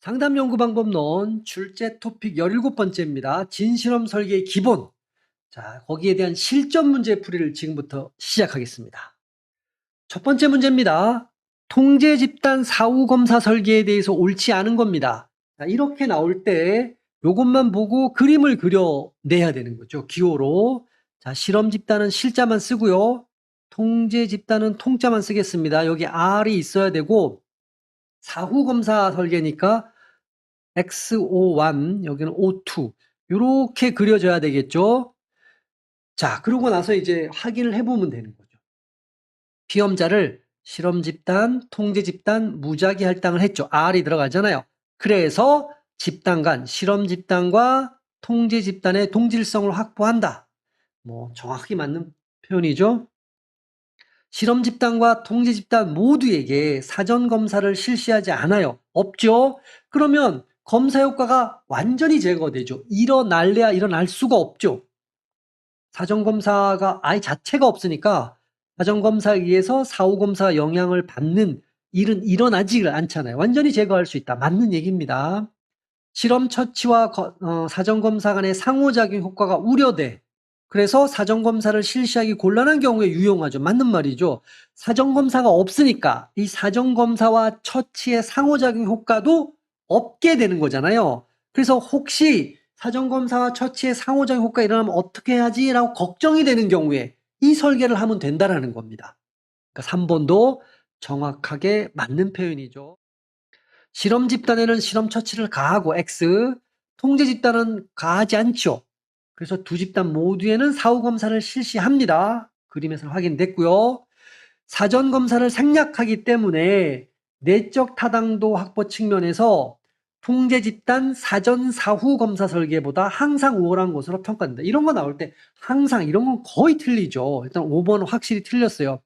상담연구방법론 출제 토픽 17번째입니다. 진실험 설계의 기본. 자, 거기에 대한 실전 문제 풀이를 지금부터 시작하겠습니다. 첫 번째 문제입니다. 통제 집단 사후 검사 설계에 대해서 옳지 않은 겁니다. 자, 이렇게 나올 때 요것만 보고 그림을 그려내야 되는 거죠. 기호로. 자, 실험 집단은 실자만 쓰고요. 통제 집단은 통자만 쓰겠습니다. 여기 R이 있어야 되고 사후 검사 설계니까 X01, 여기는 O2. 요렇게 그려져야 되겠죠. 자, 그러고 나서 이제 확인을 해보면 되는 거죠. 시험자를 실험 집단, 통제 집단, 무작위 할당을 했죠. R이 들어가잖아요. 그래서 집단 간, 실험 집단과 통제 집단의 동질성을 확보한다. 뭐 정확히 맞는 표현이죠. 실험 집단과 통제 집단 모두에게 사전 검사를 실시하지 않아요. 없죠? 그러면 검사 효과가 완전히 제거되죠. 일어날래야 일어날 수가 없죠. 사전 검사가 아예 자체가 없으니까 사전 검사에 의해서 사후 검사 영향을 받는 일은 일어나지 않잖아요. 완전히 제거할 수 있다. 맞는 얘기입니다. 실험 처치와 사전 검사 간의 상호작용 효과가 우려돼. 그래서 사전 검사를 실시하기 곤란한 경우에 유용하죠. 맞는 말이죠. 사전 검사가 없으니까 이 사전 검사와 처치의 상호작용 효과도 없게 되는 거잖아요. 그래서 혹시 사전 검사와 처치의 상호작용 효과가 일어나면 어떻게 해야지라고 걱정이 되는 경우에 이 설계를 하면 된다라는 겁니다. 그러니까 3번도 정확하게 맞는 표현이죠. 실험 집단에는 실험 처치를 가하고 X, 통제 집단은 가하지 않죠. 그래서 두 집단 모두에는 사후 검사를 실시합니다. 그림에서 확인됐고요. 사전 검사를 생략하기 때문에 내적 타당도 확보 측면에서 통제 집단 사전 사후 검사 설계보다 항상 우월한 것으로 평가된다. 이런 거 나올 때 항상 이런 건 거의 틀리죠. 일단 5번은 확실히 틀렸어요.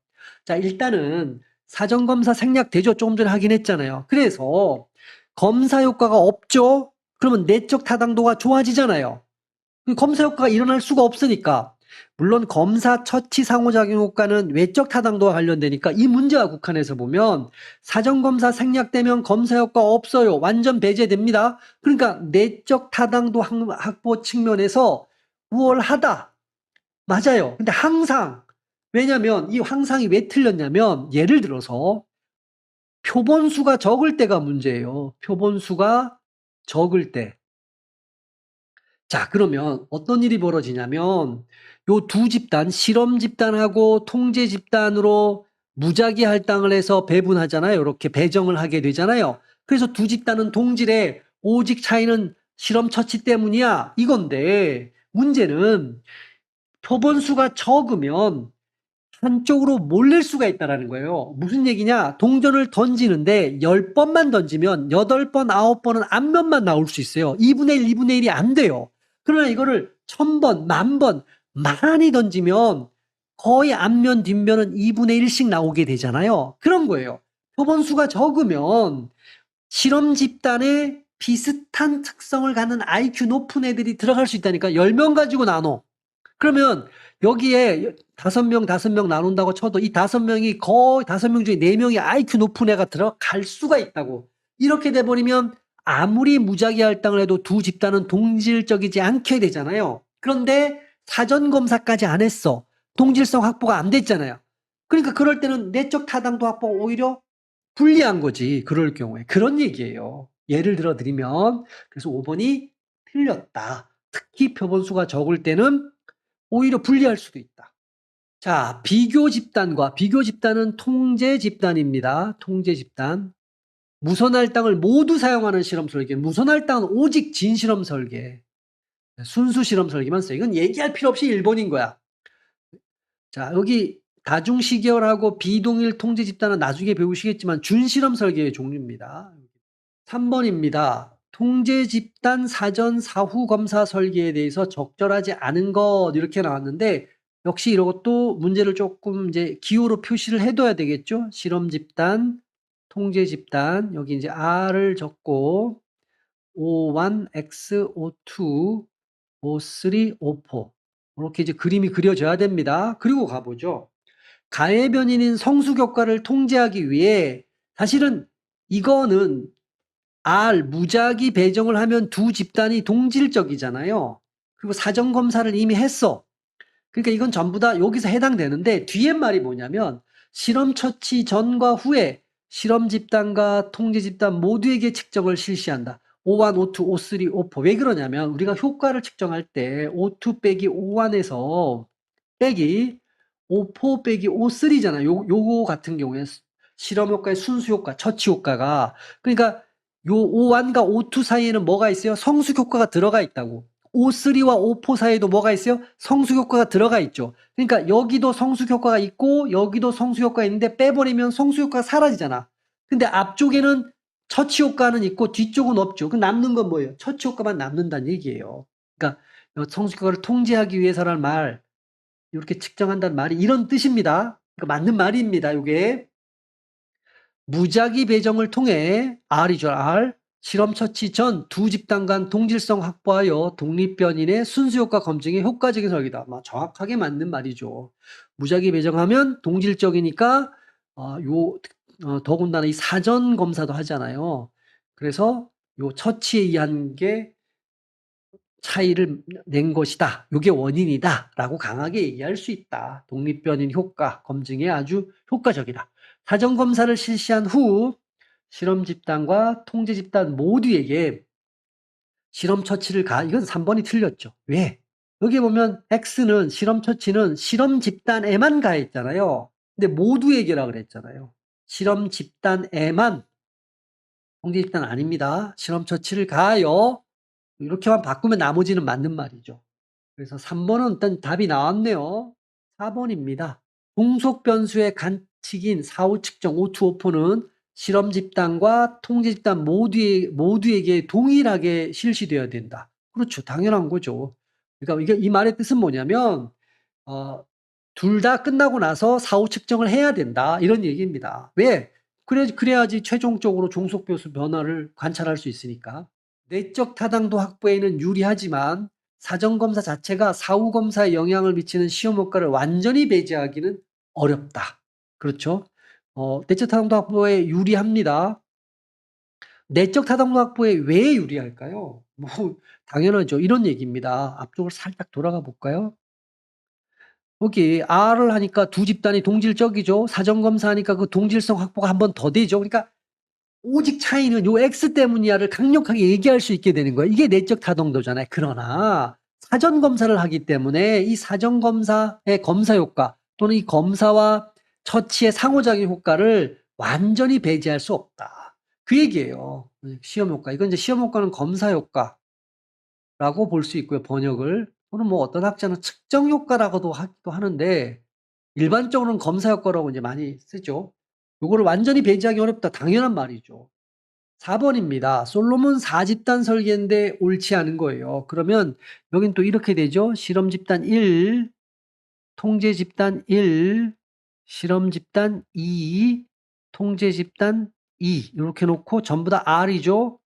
자, 일단은 사전 검사 생략되죠. 조금 전에 확인했잖아요. 그래서 검사 효과가 없죠. 그러면 내적 타당도가 좋아지잖아요. 검사 효과가 일어날 수가 없으니까. 물론 검사 처치 상호작용 효과는 외적 타당도와 관련되니까 이 문제와 국한해서 보면 사전 검사 생략되면 검사 효과 없어요. 완전 배제됩니다. 그러니까 내적 타당도 확보 측면에서 우월하다. 맞아요. 근데 항상, 왜냐면 이 항상이 왜 틀렸냐면 예를 들어서 표본수가 적을 때가 문제예요. 표본수가 적을 때. 자, 그러면 어떤 일이 벌어지냐면 요 두 집단, 실험 집단하고 통제 집단으로 무작위 할당을 해서 배분하잖아요. 이렇게 배정을 하게 되잖아요. 그래서 두 집단은 동질에 오직 차이는 실험 처치 때문이야. 이건데 문제는 표본수가 적으면 한쪽으로 몰릴 수가 있다는 거예요. 무슨 얘기냐? 동전을 던지는데 10번만 던지면 8번, 9번은 앞면만 나올 수 있어요. 2분의 1, 2분의 1이 안 돼요. 그러나 이거를 1000번, 10,000번 많이 던지면 거의 앞면, 뒷면은 2분의 1씩 나오게 되잖아요. 그런 거예요. 표본수가 적으면 실험 집단에 비슷한 특성을 갖는 IQ 높은 애들이 들어갈 수 있다니까. 10명 가지고 나눠. 그러면 여기에 5명, 5명 나눈다고 쳐도 이 5명이 거의 5명 중에 4명이 IQ 높은 애가 들어갈 수가 있다고. 이렇게 돼버리면 아무리 무작위 할당을 해도 두 집단은 동질적이지 않게 되잖아요. 그런데 사전검사까지 안 했어. 동질성 확보가 안 됐잖아요. 그러니까 그럴 때는 내적 타당도 확보가 오히려 불리한 거지. 그럴 경우에. 그런 얘기예요. 예를 들어 드리면 그래서 5번이 틀렸다. 특히 표본수가 적을 때는 오히려 불리할 수도 있다. 자, 비교 집단은 통제 집단입니다. 통제 집단. 무선 할당을 모두 사용하는 실험 설계. 무선 할당은 오직 진실험 설계. 순수 실험 설계만 써. 이건 얘기할 필요 없이 1번인 거야. 자, 여기 다중시결하고 비동일 통제 집단은 나중에 배우시겠지만 준실험 설계의 종류입니다. 3번입니다. 통제 집단 사전 사후 검사 설계에 대해서 적절하지 않은 것 이렇게 나왔는데 역시 이것도 문제를 조금 이제 기호로 표시를 해둬야 되겠죠. 실험 집단, 통제 집단 여기 이제 R을 적고 O1, X, O2, O3, O4 이렇게 이제 그림이 그려져야 됩니다. 그리고 가보죠. 가해 변인인 성숙 효과를 통제하기 위해 사실은 이거는 R, 무작위 배정을 하면 두 집단이 동질적이잖아요. 그리고 사전검사를 이미 했어. 그러니까 이건 전부 다 여기서 해당되는데 뒤에 말이 뭐냐면 실험 처치 전과 후에 실험 집단과 통제 집단 모두에게 측정을 실시한다. O1, O2, O3, O4. 왜 그러냐면 우리가 효과를 측정할 때 O2 빼기 O1에서 빼기 O4 빼기 O3잖아. 요거 같은 경우에 실험 효과의 순수 효과, 처치 효과가. 그러니까 요 O1과 O2 사이에는 뭐가 있어요? 성숙 효과가 들어가 있다고. O3와 O4 사이에도 뭐가 있어요? 성숙 효과가 들어가 있죠. 그러니까 여기도 성숙 효과가 있고 여기도 성숙 효과가 있는데 빼버리면 성숙 효과가 사라지잖아. 근데 앞쪽에는 처치 효과는 있고 뒤쪽은 없죠. 그 남는 건 뭐예요? 처치 효과만 남는다는 얘기예요. 그러니까 성숙 효과를 통제하기 위해서라는 말, 이렇게 측정한다는 말이 이런 뜻입니다. 그러니까 맞는 말입니다. 이게 무작위 배정을 통해 R이죠. R. 실험 처치 전 두 집단 간 동질성 확보하여 독립변인의 순수효과 검증에 효과적인 설계다. 정확하게 맞는 말이죠. 무작위 배정하면 동질적이니까 더군다나 이 사전 검사도 하잖아요. 그래서 요 처치에 의한 게 차이를 낸 것이다. 이게 원인이다. 라고 강하게 얘기할 수 있다. 독립변인 효과 검증에 아주 효과적이다. 사전검사를 실시한 후 실험 집단과 통제 집단 모두에게 실험 처치를 이건 3번이 틀렸죠. 왜? 여기 보면 X는 실험 처치는 실험 집단에만 가했잖아요. 근데 모두에게라 그랬잖아요. 실험 집단에만, 통제 집단 아닙니다. 실험 처치를 가하여 이렇게만 바꾸면 나머지는 맞는 말이죠. 그래서 3번은 일단 답이 나왔네요. 4번입니다. 종속 변수의 관측인 사후 측정 O2, O4는 실험 집단과 통제 집단 모두에게 동일하게 실시되어야 된다. 그렇죠. 당연한 거죠. 그러니까 이 말의 뜻은 뭐냐면 둘 다 끝나고 나서 사후 측정을 해야 된다. 이런 얘기입니다. 왜? 그래야지 최종적으로 종속 변수 변화를 관찰할 수 있으니까. 내적 타당도 확보에는 유리하지만 사전검사 자체가 사후검사에 영향을 미치는 시험 효과를 완전히 배제하기는 어렵다. 그렇죠? 내적 타당도 확보에 유리합니다. 내적 타당도 확보에 왜 유리할까요? 당연하죠. 이런 얘기입니다. 앞쪽으로 살짝 돌아가 볼까요? 여기 R을 하니까 두 집단이 동질적이죠. 사전검사 하니까 그 동질성 확보가 한 번 더 되죠. 그러니까 오직 차이는 요 X 때문이야를 강력하게 얘기할 수 있게 되는 거예요. 이게 내적 타당도잖아요. 그러나 사전 검사를 하기 때문에 이 사전 검사의 검사 효과 또는 이 검사와 처치의 상호작용 효과를 완전히 배제할 수 없다. 그 얘기예요. 시험 효과. 이건 이제 시험 효과는 검사 효과라고 볼 수 있고요. 번역을. 또는 뭐 어떤 학자는 측정 효과라고도 하기도 하는데 일반적으로는 검사 효과라고 이제 많이 쓰죠. 요거를 완전히 배제하기 어렵다. 당연한 말이죠. 4번입니다. 솔로몬 4집단 설계인데 옳지 않은 거예요. 그러면 여긴 또 이렇게 되죠. 실험 집단 1, 통제 집단 1, 실험 집단 2, 통제 집단 2 이렇게 놓고 전부 다 R이죠.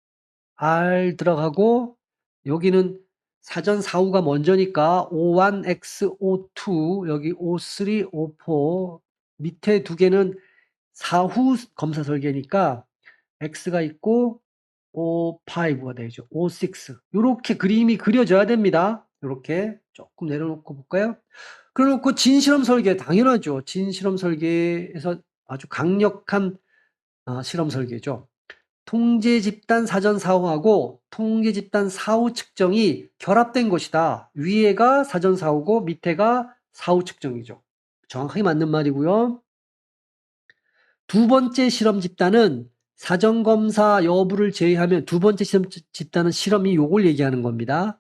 R 들어가고 여기는 사전 사후가 먼저니까 O1, X, O2 여기 O3, O4 밑에 두 개는 사후 검사 설계니까 X가 있고 O5가 되죠. O6 이렇게 그림이 그려져야 됩니다. 이렇게 조금 내려놓고 볼까요? 그래놓고 진실험 설계 당연하죠. 진실험 설계에서 아주 강력한 실험 설계죠. 통제 집단 사전 사후하고 통제 집단 사후 측정이 결합된 것이다. 위에가 사전 사후고 밑에가 사후 측정이죠. 정확하게 맞는 말이고요. 두 번째 실험 집단은 사전검사 여부를 제외하면 두 번째 실험 집단은 실험이 요걸 얘기하는 겁니다.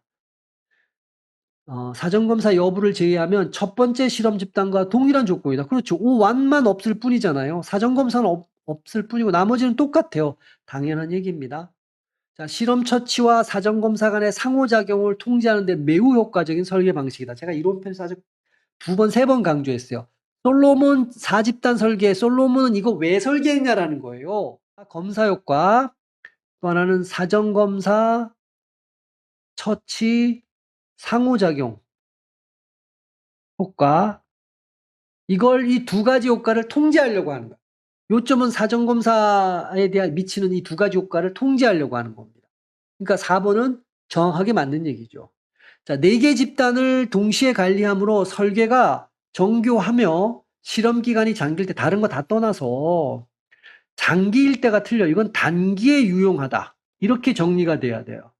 사전검사 여부를 제외하면 첫 번째 실험 집단과 동일한 조건이다. 그렇죠. O1만 없을 뿐이잖아요. 사전검사는 없을 뿐이고 나머지는 똑같아요. 당연한 얘기입니다. 자, 실험 처치와 사전검사 간의 상호작용을 통제하는 데 매우 효과적인 설계 방식이다. 제가 이론편에서 아주 두 번, 세 번 강조했어요. 솔로몬 4집단 설계, 솔로몬은 이거 왜 설계했냐라는 거예요. 검사 효과, 또 하나는 사전검사, 처치, 상호작용 효과. 이걸 이 두 가지 효과를 통제하려고 하는 거예요. 요점은 사전검사에 대한 미치는 이 두 가지 효과를 통제하려고 하는 겁니다. 그러니까 4번은 정확하게 맞는 얘기죠. 자, 4개 집단을 동시에 관리함으로 설계가 정교하며 실험 기간이 장기일 때 다른 거 다 떠나서 장기일 때가 틀려. 이건 단기에 유용하다. 이렇게 정리가 돼야 돼요.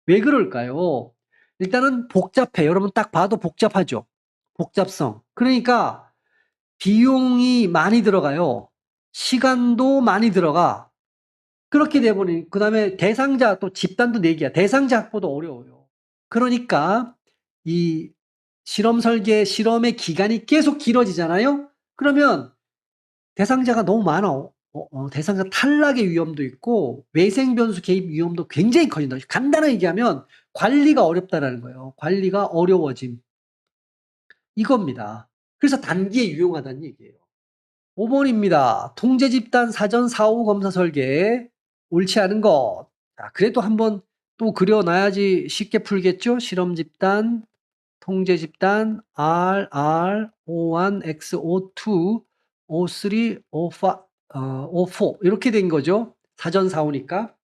왜 그럴까요? 일단은 복잡해. 여러분 딱 봐도 복잡하죠? 복잡성. 그러니까 비용이 많이 들어가요. 시간도 많이 들어가. 그렇게 돼버리니 그다음에 대상자 또 집단도 4개야. 대상자 확보도 어려워요. 그러니까 이 실험 설계, 실험의 기간이 계속 길어지잖아요? 그러면 대상자가 너무 많아. 대상자 탈락의 위험도 있고 외생 변수 개입 위험도 굉장히 커진다. 간단하게 얘기하면 관리가 어렵다라는 거예요. 관리가 어려워짐. 이겁니다. 그래서 단기에 유용하다는 얘기예요. 5번입니다. 통제 집단 사전 사후 검사 설계 옳지 않은 것. 자, 그래도 한번 또 그려놔야지 쉽게 풀겠죠? 실험 집단, 통제 집단 R, O1, X, O2, O3, O5, O4 이렇게 된 거죠. 사전 사후니까.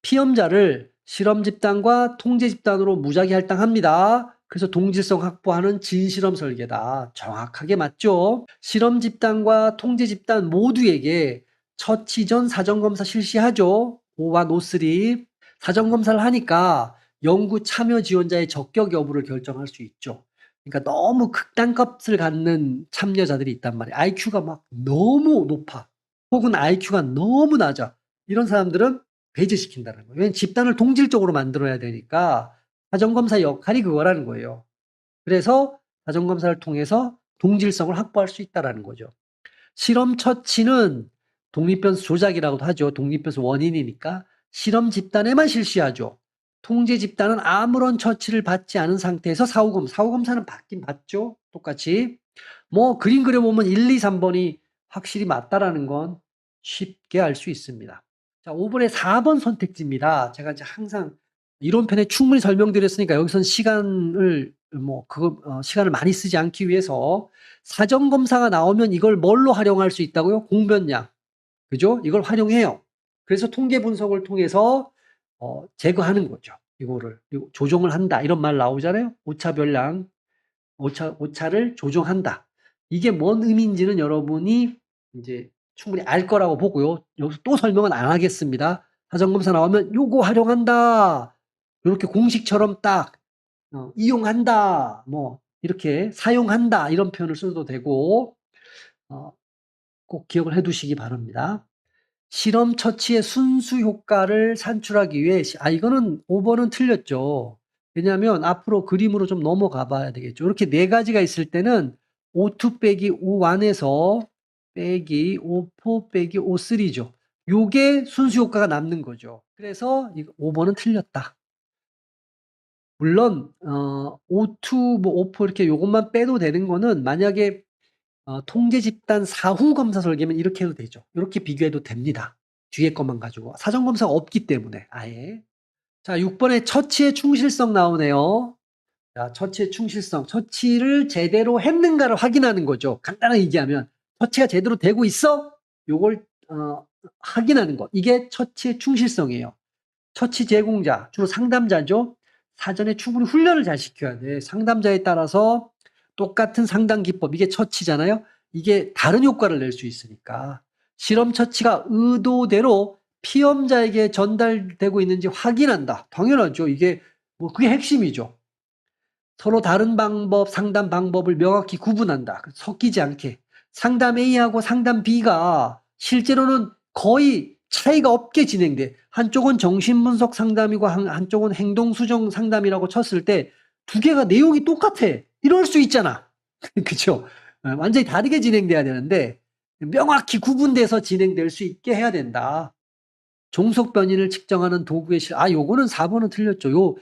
피험자를 실험 집단과 통제 집단으로 무작위 할당합니다. 그래서 동질성 확보하는 진실험 설계다. 정확하게 맞죠? 실험 집단과 통제 집단 모두에게 처치 전 사전검사 실시하죠. 5와 노3. 사전검사를 하니까 연구 참여 지원자의 적격 여부를 결정할 수 있죠. 그러니까 너무 극단값을 갖는 참여자들이 있단 말이에요. IQ가 막 너무 높아. 혹은 IQ가 너무 낮아. 이런 사람들은 배제시킨다는 거예요. 왜냐하면 집단을 동질적으로 만들어야 되니까 사전검사 역할이 그거라는 거예요. 그래서 사전검사를 통해서 동질성을 확보할 수 있다는 거죠. 실험 처치는 독립변수 조작이라고도 하죠. 독립변수 원인이니까 실험 집단에만 실시하죠. 통제 집단은 아무런 처치를 받지 않은 상태에서 사후검사는 받긴 받죠. 똑같이. 뭐 그림 그려보면 1, 2, 3번이 확실히 맞다라는 건 쉽게 알 수 있습니다. 자, 5번의 4번 선택지입니다. 제가 이제 항상 이론편에 충분히 설명드렸으니까 여기선 시간을 시간을 많이 쓰지 않기 위해서 사전 검사가 나오면 이걸 뭘로 활용할 수 있다고요? 공변량. 그죠? 이걸 활용해요. 그래서 통계 분석을 통해서 제거하는 거죠. 이거를 그리고 조정을 한다. 이런 말 나오잖아요. 오차별량, 오차를 조정한다. 이게 뭔 의미인지는 여러분이 이제 충분히 알 거라고 보고요. 여기서 또 설명은 안 하겠습니다. 사전검사 나오면 요거 활용한다. 이렇게 공식처럼 딱 이용한다. 뭐 이렇게 사용한다. 이런 표현을 써도 되고 꼭 기억을 해두시기 바랍니다. 실험 처치의 순수 효과를 산출하기 위해 이거는 5번은 틀렸죠. 왜냐하면 앞으로 그림으로 좀 넘어가 봐야 되겠죠. 이렇게 4가지가 있을 때는 O2 빼기 O1에서 빼기 O4 빼기 O3죠. 요게 순수 효과가 남는 거죠. 그래서 5번은 틀렸다. 물론 O2, O4 이렇게 요것만 빼도 되는 거는 만약에 통제 집단 사후 검사 설계면 이렇게 해도 되죠. 이렇게 비교해도 됩니다. 뒤에 것만 가지고. 사전 검사가 없기 때문에 아예. 자, 6번에 처치의 충실성 나오네요. 자, 처치의 충실성. 처치를 제대로 했는가를 확인하는 거죠. 간단하게 얘기하면 처치가 제대로 되고 있어? 요걸 확인하는 것. 이게 처치의 충실성이에요. 처치 제공자, 주로 상담자죠. 사전에 충분히 훈련을 잘 시켜야 돼. 상담자에 따라서 똑같은 상담 기법, 이게 처치잖아요. 이게 다른 효과를 낼 수 있으니까. 실험 처치가 의도대로 피험자에게 전달되고 있는지 확인한다. 당연하죠. 이게 그게 핵심이죠. 서로 다른 방법, 상담 방법을 명확히 구분한다. 섞이지 않게. 상담 A하고 상담 B가 실제로는 거의 차이가 없게 진행돼. 한쪽은 정신분석 상담이고 한쪽은 행동수정 상담이라고 쳤을 때 두 개가 내용이 똑같아. 이럴 수 있잖아. 그쵸? 완전히 다르게 진행돼야 되는데 명확히 구분돼서 진행될 수 있게 해야 된다. 종속 변이를 측정하는 도구의 요거는 4번은 틀렸죠.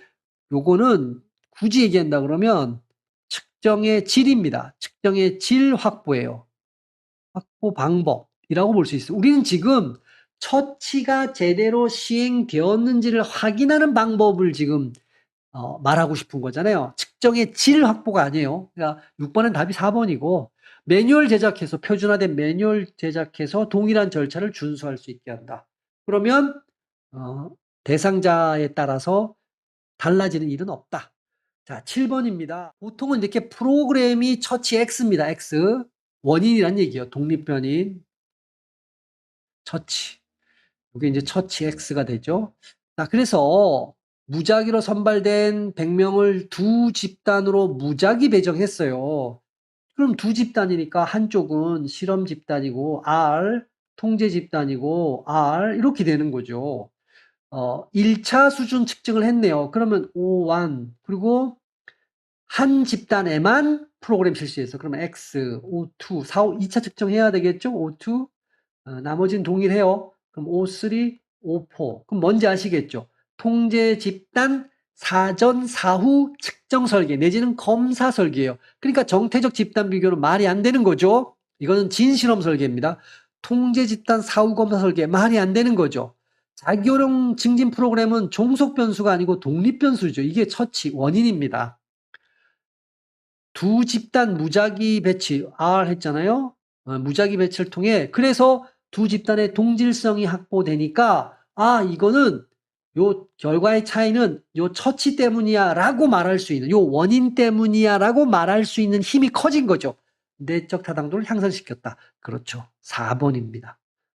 요거는 굳이 얘기한다 그러면 측정의 질입니다. 측정의 질 확보예요. 확보 방법이라고 볼 수 있어요. 우리는 지금 처치가 제대로 시행되었는지를 확인하는 방법을 지금 말하고 싶은 거잖아요. 측정의 질 확보가 아니에요. 그러니까 6번은 답이 4번이고 매뉴얼 제작해서 표준화된 매뉴얼 제작해서 동일한 절차를 준수할 수 있게 한다. 그러면 대상자에 따라서 달라지는 일은 없다. 자, 7번입니다. 보통은 이렇게 프로그램이 처치 X입니다. X. 원인이란 얘기예요. 독립변인 처치. 이게 이제 처치 X가 되죠. 자, 그래서 무작위로 선발된 100명을 두 집단으로 무작위 배정했어요. 그럼 두 집단이니까 한쪽은 실험 집단이고 R, 통제 집단이고 R 이렇게 되는 거죠. 1차 수준 측정을 했네요. 그러면 O1 그리고 한 집단에만 프로그램 실시해서 그러면 X, O2, 4, 2차 측정해야 되겠죠? O2 나머지는 동일해요. 그럼 O3, O4 그럼 뭔지 아시겠죠? 통제 집단 사전 사후 측정 설계 내지는 검사 설계예요. 그러니까 정태적 집단 비교는 말이 안 되는 거죠. 이거는 진실험 설계입니다. 통제 집단 사후 검사 설계 말이 안 되는 거죠. 자기활용 증진 프로그램은 종속 변수가 아니고 독립 변수죠. 이게 처치 원인입니다. 두 집단 무작위 배치 R 했잖아요. 무작위 배치를 통해 그래서 두 집단의 동질성이 확보되니까 이거는 요 결과의 차이는 요 처치 때문이야 라고 말할 수 있는 요 원인 때문이야 라고 말할 수 있는 힘이 커진 거죠. 내적 타당도를 향상시켰다. 그렇죠. 4번입니다.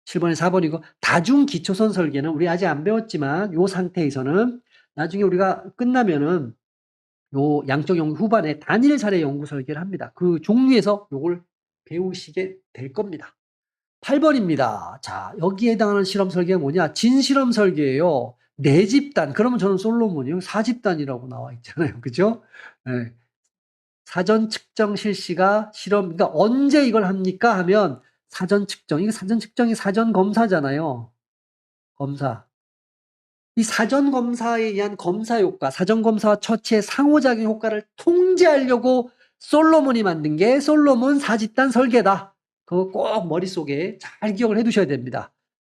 7번에 4번이고 다중 기초선 설계는 우리 아직 안 배웠지만 요 상태에서는 나중에 우리가 끝나면은 요 양적 연구 후반에 단일 사례 연구 설계를 합니다. 그 종류에서 요걸 배우시게 될 겁니다. 8번입니다. 자, 여기에 해당하는 실험 설계가 뭐냐? 진실험 설계예요. 4집단. 그러면 저는 솔로몬이요. 4집단이라고 나와 있잖아요. 그죠? 네. 사전 측정 실시가 실험, 그러니까 언제 이걸 합니까? 하면 사전 측정. 이거 사전 측정이 사전 검사잖아요. 검사. 이 사전 검사에 의한 검사 효과, 사전 검사와 처치의 상호작용 효과를 통제하려고 솔로몬이 만든 게 솔로몬 4집단 설계다. 그거 꼭 머릿속에 잘 기억을 해 두셔야 됩니다.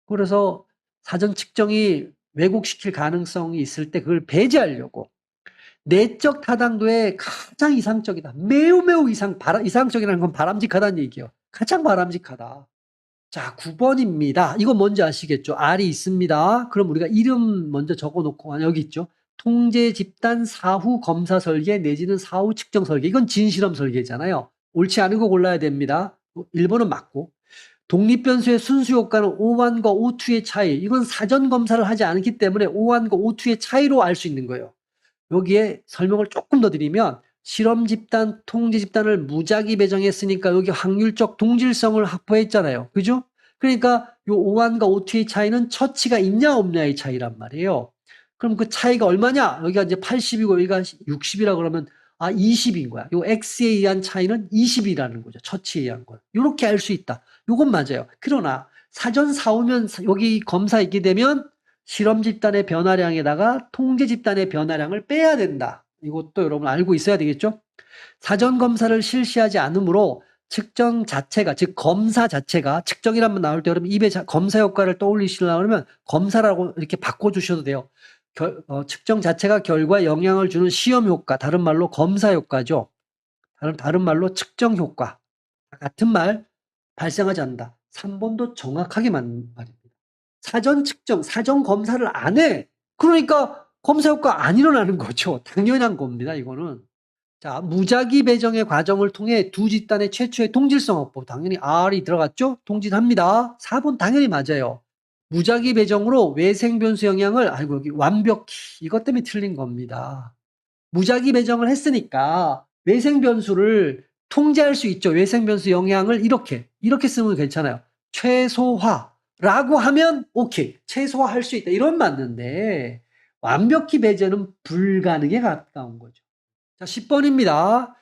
그래서 사전 측정이 왜곡시킬 가능성이 있을 때 그걸 배제하려고 내적 타당도에 가장 이상적이다. 매우 이상적이라는 건 바람직하다는 얘기예요. 가장 바람직하다. 자, 9번입니다. 이거 뭔지 아시겠죠? R이 있습니다. 그럼 우리가 이름 먼저 적어놓고 여기 있죠. 통제 집단 사후 검사 설계 내지는 사후 측정 설계. 이건 진실험 설계잖아요. 옳지 않은 거 골라야 됩니다. 1번은 맞고. 독립변수의 순수 효과는 O1과 O2의 차이. 이건 사전 검사를 하지 않기 때문에 O1과 O2의 차이로 알 수 있는 거예요. 여기에 설명을 조금 더 드리면 실험 집단, 통제 집단을 무작위 배정했으니까 여기 확률적 동질성을 확보했잖아요. 그죠? 그러니까 요 O1과 O2의 차이는 처치가 있냐 없냐의 차이란 말이에요. 그럼 그 차이가 얼마냐? 여기가 이제 80이고 여기가 60이라 그러면 20인 거야. 요 X에 의한 차이는 20이라는 거죠. 처치에 의한 건. 요렇게 알 수 있다. 요건 맞아요. 그러나 사전 사오면 여기 검사 있게 되면 실험 집단의 변화량에다가 통제 집단의 변화량을 빼야 된다. 이것도 여러분 알고 있어야 되겠죠? 사전 검사를 실시하지 않으므로 측정 자체가, 즉 검사 자체가 측정이라면 나올 때 그러면 입에 검사 효과를 떠올리시려고 하면 검사라고 이렇게 바꿔주셔도 돼요. 측정 자체가 결과에 영향을 주는 시험 효과, 다른 말로 검사 효과죠. 다른 말로 측정 효과. 같은 말 발생하지 않는다. 3번도 정확하게 맞는 말입니다. 사전 측정, 사전 검사를 안 해. 그러니까 검사 효과 안 일어나는 거죠. 당연한 겁니다, 이거는. 자, 무작위 배정의 과정을 통해 두 집단의 최초의 동질성 확보. 당연히 R이 들어갔죠? 동질합니다. 4번 당연히 맞아요. 무작위 배정으로 외생 변수 영향을, 여기 완벽히, 이것 때문에 틀린 겁니다. 무작위 배정을 했으니까 외생 변수를 통제할 수 있죠. 외생 변수 영향을 이렇게 쓰면 괜찮아요. 최소화라고 하면 오케이. 최소화할 수 있다. 이런 맞는데 완벽히 배제는 불가능에 가까운 거죠. 자, 10번입니다.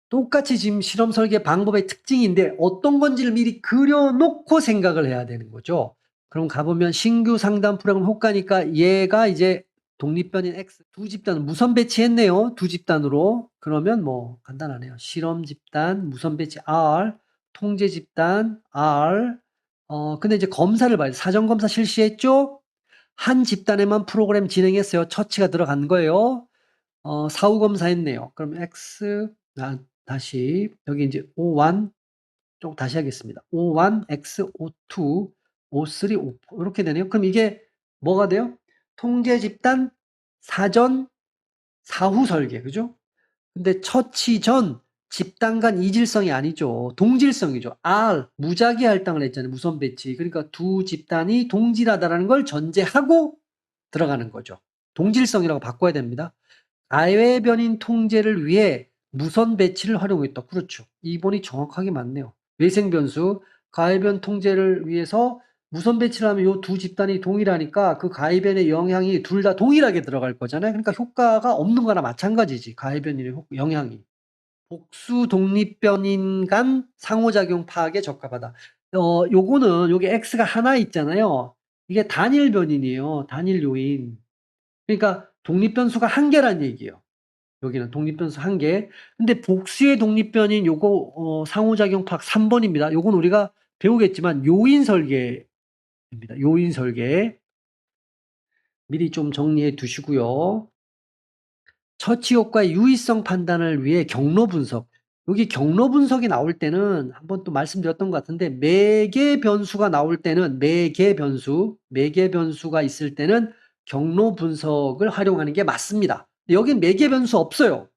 똑같이 지금 실험 설계 방법의 특징인데 어떤 건지를 미리 그려놓고 생각을 해야 되는 거죠. 그럼 가보면 신규 상담 프로그램 효과니까 얘가 이제 독립변인 X 두 집단을 무선 배치했네요. 두 집단으로. 그러면 뭐 간단하네요. 실험 집단 무선 배치 R, 통제 집단 R. 근데 이제 검사를 봐요. 사전 검사 실시했죠? 한 집단에만 프로그램 진행했어요. 처치가 들어간 거예요. 사후 검사했네요. 그럼 X 다시 여기 이제 O1 좀 다시 하겠습니다. O1, X, O2, O3, O4 이렇게 되네요. 그럼 이게 뭐가 돼요? 통제 집단 사전 사후 설계, 그죠? 근데 처치 전 집단 간 이질성이 아니죠. 동질성이죠. R, 무작위 할당을 했잖아요. 무선 배치. 그러니까 두 집단이 동질하다라는 걸 전제하고 들어가는 거죠. 동질성이라고 바꿔야 됩니다. 가외 변인 통제를 위해 무선 배치를 활용했다. 그렇죠. 2번이 정확하게 맞네요. 외생 변수, 가외변 통제를 위해서 무선 배치를 하면 이 두 집단이 동일하니까 그 가외변의 영향이 둘 다 동일하게 들어갈 거잖아요. 그러니까 효과가 없는 거나 마찬가지지. 가외변인의 영향이. 복수 독립변인 간 상호작용 파악에 적합하다. 요거는 여기 X가 하나 있잖아요. 이게 단일 변인이에요. 단일 요인. 그러니까 독립변수가 한 개란 얘기예요. 여기는 독립변수 한 개. 근데 복수의 독립변인 요거 상호작용 파악 3번입니다. 요건 우리가 배우겠지만 요인 설계입니다. 요인 설계. 미리 좀 정리해 두시고요. 처치 효과의 유의성 판단을 위해 경로 분석. 여기 경로 분석이 나올 때는 한번 또 말씀드렸던 것 같은데 매개 변수가 나올 때는 매개 변수가 있을 때는 경로 분석을 활용하는 게 맞습니다. 여긴 매개 변수 없어요.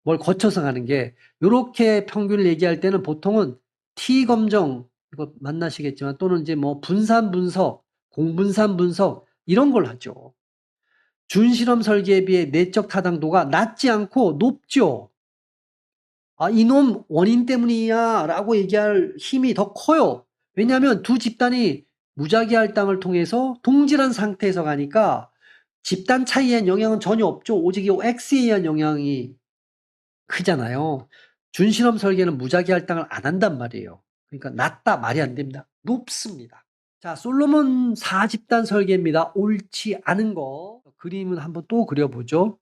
뭘 거쳐서 가는 게. 이렇게 평균을 얘기할 때는 보통은 T 검정 이거 만나시겠지만 또는 이제 뭐 분산 분석, 공분산 분석 이런 걸 하죠. 준실험 설계에 비해 내적 타당도가 낮지 않고 높죠. 아, 이놈 원인 때문이야 라고 얘기할 힘이 더 커요. 왜냐하면 두 집단이 무작위 할당을 통해서 동질한 상태에서 가니까 집단 차이에 대한 영향은 전혀 없죠. 오직 이 X에 의한 영향이 크잖아요. 준실험 설계는 무작위 할당을 안 한단 말이에요. 그러니까 낮다 말이 안 됩니다. 높습니다. 자, 솔로몬 4집단 설계입니다. 옳지 않은 거. 그림은 한번 또 그려보죠.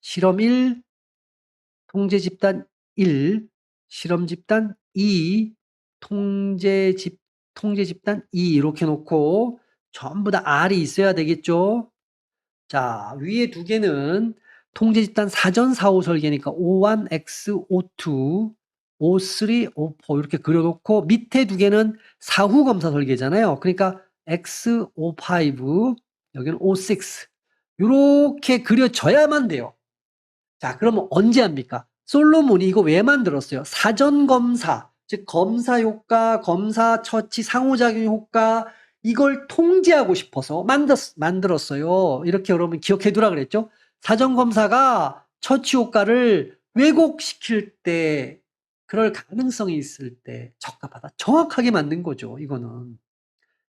실험 1, 통제 집단 1, 실험 집단 2, 통제 집단 2 이렇게 놓고 전부 다 R이 있어야 되겠죠. 자, 위에 두 개는 통제 집단 사전 사후 설계니까 O1, X, O2, O3, O4 이렇게 그려놓고 밑에 두 개는 사후 검사 설계잖아요. 그러니까 X, O5, 여기는 O6 이렇게 그려져야만 돼요. 자, 그러면 언제 합니까? 솔로몬이 이거 왜 만들었어요? 사전 검사, 즉 검사 효과, 검사 처치, 상호작용 효과 이걸 통제하고 싶어서 만들었어요. 이렇게 여러분 기억해 두라 그랬죠? 사전 검사가 처치 효과를 왜곡시킬 때 그럴 가능성이 있을 때 적합하다. 정확하게 만든 거죠. 이거는.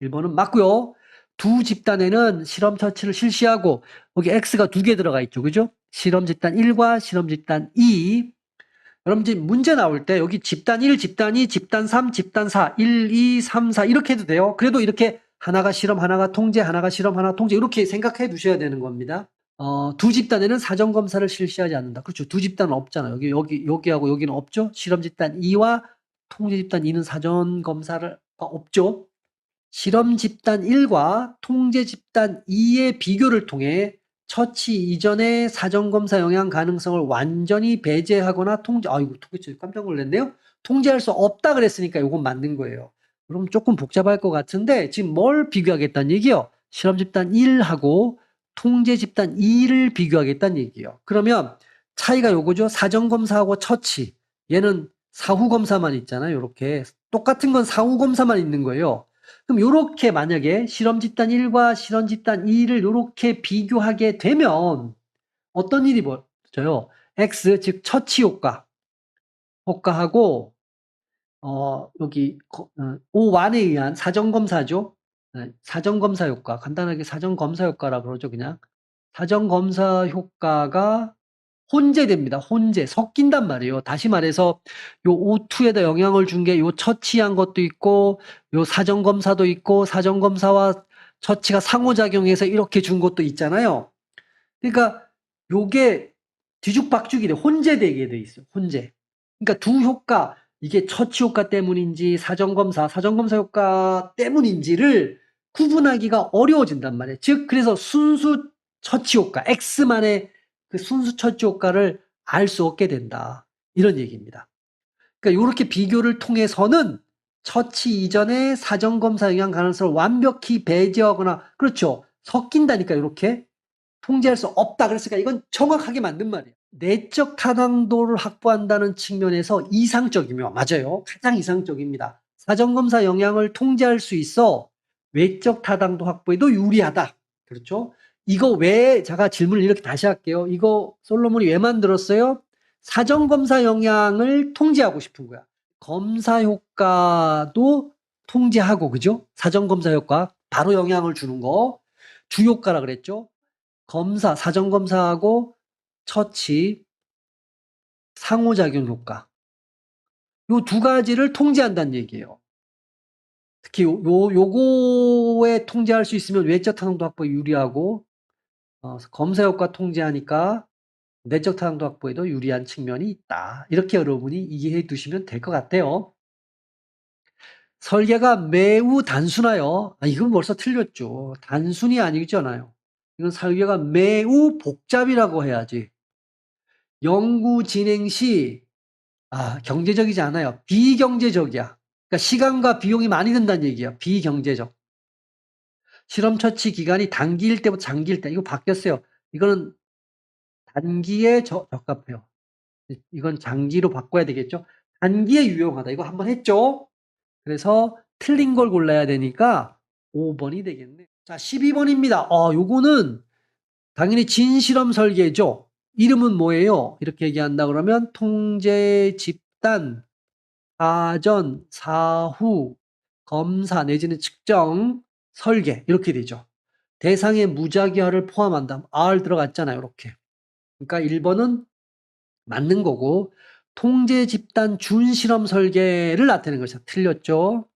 1번은 맞고요. 두 집단에는 실험 처치를 실시하고 여기 X가 두 개 들어가 있죠. 그죠? 실험 집단 1과 실험 집단 2. 여러분 이제 문제 나올 때 여기 집단 1, 집단 2, 집단 3, 집단 4, 1, 2, 3, 4 이렇게 해도 돼요. 그래도 이렇게 하나가 실험, 하나가 통제, 하나가 실험, 하나 통제 이렇게 생각해 두셔야 되는 겁니다. 두 집단에는 사전 검사를 실시하지 않는다. 그렇죠. 두 집단은 없잖아요. 여기하고 여기는 없죠. 실험 집단 2와 통제 집단 2는 사전 검사가 없죠. 실험 집단 1과 통제 집단 2의 비교를 통해 처치 이전의 사전검사 영향 가능성을 완전히 배제하거나 아이고, 깜짝 놀랐네요. 통제할 수 없다 그랬으니까 이건 맞는 거예요. 그럼 조금 복잡할 것 같은데 지금 뭘 비교하겠다는 얘기요? 실험 집단 1하고 통제 집단 2를 비교하겠다는 얘기예요. 그러면 차이가 요거죠. 사전검사하고 처치. 얘는 사후검사만 있잖아요. 이렇게. 똑같은 건 사후검사만 있는 거예요. 그럼 요렇게 만약에 실험 집단 1과 실험 집단 2를 요렇게 비교하게 되면 어떤 일이 벌어져요? X, 즉 처치 효과하고 여기 O1에 의한 사전검사죠. 사전검사 효과, 간단하게 사전검사 효과라 그러죠. 그냥 사전검사 효과가 혼재됩니다. 섞인단 말이에요. 다시 말해서 요 O2에다 영향을 준 게 요 처치한 것도 있고 요 사전검사도 있고 사전검사와 처치가 상호작용해서 이렇게 준 것도 있잖아요. 그러니까 요게 뒤죽박죽이 돼. 혼재되게 돼 있어요. 혼재. 그러니까 두 효과, 이게 처치 효과 때문인지 사전검사 효과 때문인지를 구분하기가 어려워진단 말이에요. 즉 그래서 순수 처치 효과, X만의 그 순수 처치 효과를 알 수 없게 된다. 이런 얘기입니다. 그러니까 요렇게 비교를 통해서는 처치 이전에 사전검사 영향 가능성을 완벽히 배제하거나 그렇죠. 섞인다니까 요렇게. 통제할 수 없다. 그랬으니까 이건 정확하게 맞는 말이에요. 내적 타당도를 확보한다는 측면에서 이상적이며 맞아요. 가장 이상적입니다. 사전검사 영향을 통제할 수 있어 외적 타당도 확보에도 유리하다. 그렇죠? 이거 왜 제가 질문을 이렇게 다시 할게요. 이거 솔로몬이 왜 만들었어요? 사전검사 영향을 통제하고 싶은 거야. 검사 효과도 통제하고 그죠? 사전검사 효과 바로 영향을 주는 거 주효과라 그랬죠? 검사, 사전검사하고 처치, 상호작용 효과. 요 두 가지를 통제한다는 얘기예요. 특히 요거에 통제할 수 있으면 외적 타당도 확보에 유리하고 검사 효과 통제하니까 내적 타당도 확보에도 유리한 측면이 있다. 이렇게 여러분이 이해해 두시면 될 것 같아요. 설계가 매우 단순하여 이건 벌써 틀렸죠. 단순이 아니잖아요. 이건 설계가 매우 복잡이라고 해야지. 연구 진행 시 경제적이지 않아요. 비경제적이야. 그러니까 시간과 비용이 많이 든다는 얘기야. 비경제적. 실험 처치 기간이 단기일 때부터 장기일 때 이거 바뀌었어요. 이거는 단기에 적합해요. 이건 장기로 바꿔야 되겠죠. 단기에 유용하다. 이거 한번 했죠. 그래서 틀린 걸 골라야 되니까 5번이 되겠네. 자, 12번입니다. 요거는 당연히 진실험 설계죠. 이름은 뭐예요? 이렇게 얘기한다 그러면 통제 집단 사전, 사후, 검사 내지는 측정, 설계 이렇게 되죠. 대상의 무작위화를 포함한다. R 들어갔잖아요. 이렇게. 그러니까 1번은 맞는 거고 통제 집단 준실험 설계를 나타내는 것이 틀렸죠.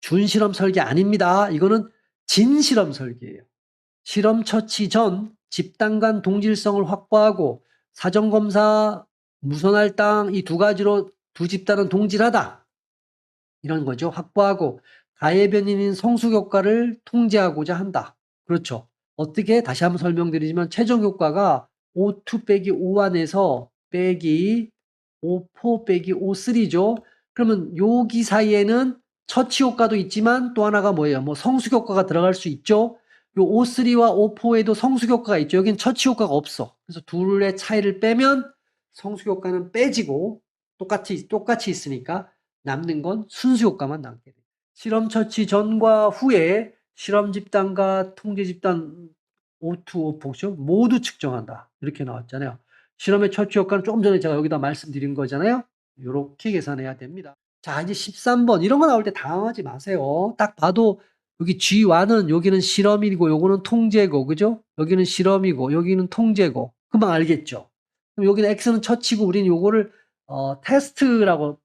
준실험 설계 아닙니다. 이거는 진실험 설계예요. 실험 처치 전 집단 간 동질성을 확보하고 사전검사, 무선할당 이 두 가지로 두 집단은 동질하다. 이런 거죠. 확보하고 가해 변이인 성숙 효과를 통제하고자 한다. 그렇죠. 어떻게 다시 한번 설명드리지만 최종 효과가 O2 빼기 O1에서 빼기 O4 빼기 O3죠. 그러면 여기 사이에는 처치 효과도 있지만 또 하나가 뭐예요? 뭐 성숙 효과가 들어갈 수 있죠. 요 O3와 O4에도 성숙 효과가 있죠. 여기는 처치 효과가 없어. 그래서 둘의 차이를 빼면 성숙 효과는 빼지고 똑같이 있으니까 남는 건 순수 효과만 남게 돼요. 실험 처치 전과 후에 실험 집단과 통제 집단 O2, O4죠. 모두 측정한다. 이렇게 나왔잖아요. 실험의 처치 효과는 조금 전에 제가 여기다 말씀드린 거잖아요. 이렇게 계산해야 됩니다. 자, 이제 13번. 이런 거 나올 때 당황하지 마세요. 딱 봐도 여기 G1은 여기는 실험이고 요거는 통제고, 그죠? 여기는 실험이고 여기는 통제고. 금방 알겠죠? 그럼 여기는 X는 처치고 우리는 요거를 테스트라고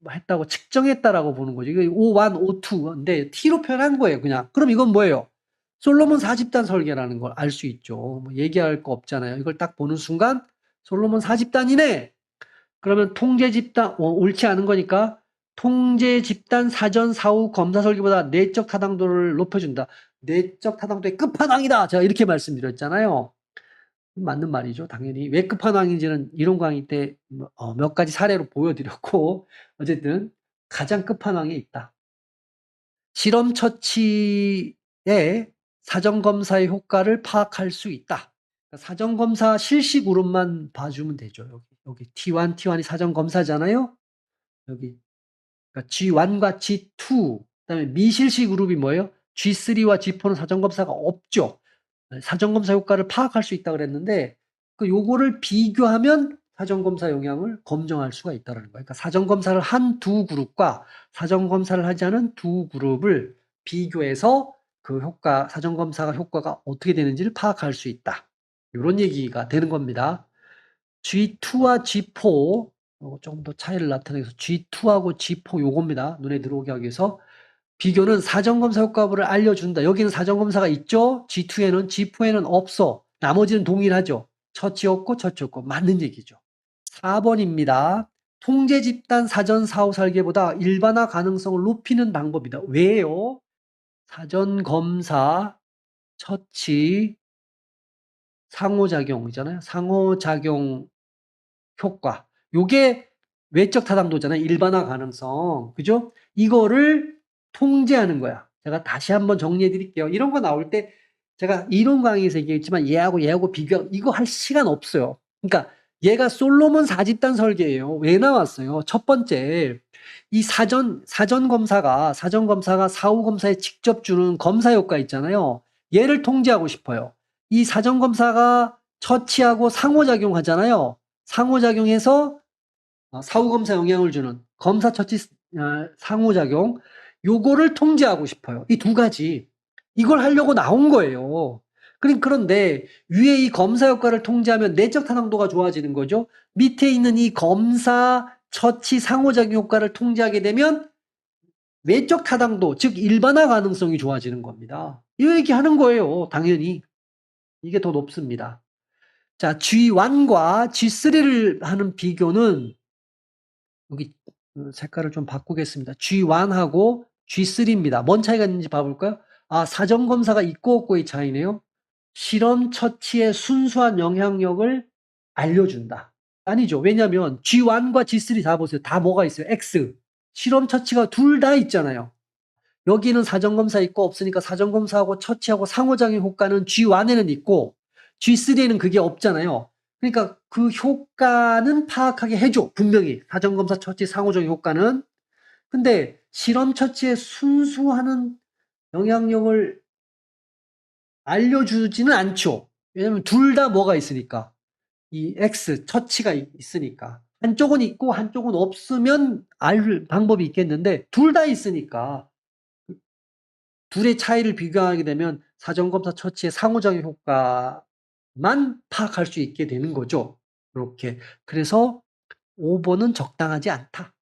했다고 측정했다라고 보는 거죠. 이거 O1, O2인데 T로 표현한 거예요, 그냥. 그럼 이건 뭐예요? 솔로몬 4집단 설계라는 걸 알 수 있죠. 뭐 얘기할 거 없잖아요. 이걸 딱 보는 순간 솔로몬 4집단이네. 그러면 통제 집단 옳지 않은 거니까 통제 집단 사전 사후 검사 설계보다 내적 타당도를 높여준다. 내적 타당도의 끝판왕이다. 제가 이렇게 말씀드렸잖아요. 맞는 말이죠. 당연히 왜 끝판왕인지는 이론 강의 때 몇 가지 사례로 보여드렸고 어쨌든 가장 끝판왕에 있다. 실험 처치에 사전 검사의 효과를 파악할 수 있다. 사전 검사 실시 그룹만 봐주면 되죠. 여기 T1, T1이 사전 검사잖아요. 여기 그러니까 G1과 G2, 그다음에 미실시 그룹이 뭐예요? G3와 G4는 사전 검사가 없죠. 사전 검사 효과를 파악할 수 있다 그랬는데 요거를 비교하면 사전 검사 영향을 검증할 수가 있다는 거예요. 그러니까 사전 검사를 한 두 그룹과 사전 검사를 하지 않은 두 그룹을 비교해서 그 효과, 사전 검사가 효과가 어떻게 되는지를 파악할 수 있다. 이런 얘기가 되는 겁니다. G2와 G4 조금 더 차이를 나타내기 위해서 G2하고 G4 요겁니다. 눈에 들어오게 하기 위해서 비교는 사전검사 효과를 알려준다. 여기는 사전검사가 있죠. G2에는 G4에는 없어. 나머지는 동일하죠. 처치 없고 처치 없고 맞는 얘기죠. 4번입니다. 통제 집단 사전 사후 설계보다 일반화 가능성을 높이는 방법이다. 왜요? 사전 검사, 처치, 상호작용이잖아요. 상호작용 효과. 요게 외적 타당도잖아요. 일반화 가능성. 그죠? 이거를 통제하는 거야. 제가 다시 한번 정리해 드릴게요. 이런 거 나올 때 제가 이론 강의에서 얘기했지만 얘하고 비교, 이거 할 시간 없어요. 그러니까 얘가 솔로몬 4집단 설계예요. 왜 나왔어요? 첫 번째, 이 사전 검사가 사후 검사에 직접 주는 검사 효과 있잖아요. 얘를 통제하고 싶어요. 이 사전 검사가 처치하고 상호작용하잖아요. 상호작용해서 사후 검사 영향을 주는 검사 처치 상호작용, 요거를 통제하고 싶어요. 이 두 가지. 이걸 하려고 나온 거예요. 그런데 위에 이 검사 효과를 통제하면 내적 타당도가 좋아지는 거죠. 밑에 있는 이 검사 처치 상호작용 효과를 통제하게 되면 외적 타당도, 즉 일반화 가능성이 좋아지는 겁니다. 이 얘기하는 거예요. 당연히. 이게 더 높습니다. 자, G1과 G3를 하는 비교는 여기 색깔을 좀 바꾸겠습니다. G1하고 G3입니다. 뭔 차이가 있는지 봐볼까요? 사전 검사가 있고 없고의 차이네요. 실험 처치의 순수한 영향력을 알려준다. 아니죠. 왜냐하면 G1과 G3 다 보세요. 다 뭐가 있어요? X. 실험 처치가 둘 다 있잖아요. 여기는 사전 검사 있고 없으니까 사전 검사하고 처치하고 상호작용 효과는 G1에는 있고 G3에는 그게 없잖아요. 그러니까 그 효과는 파악하게 해줘. 분명히 사전 검사 처치 상호작용 효과는. 근데 실험 처치에 순수하는 영향력을 알려주지는 않죠. 왜냐면 둘 다 뭐가 있으니까. 이 X 처치가 있으니까. 한쪽은 있고 한쪽은 없으면 알 방법이 있겠는데 둘 다 있으니까 둘의 차이를 비교하게 되면 사전검사 처치의 상호작용 효과만 파악할 수 있게 되는 거죠. 이렇게. 그래서 5번은 적당하지 않다.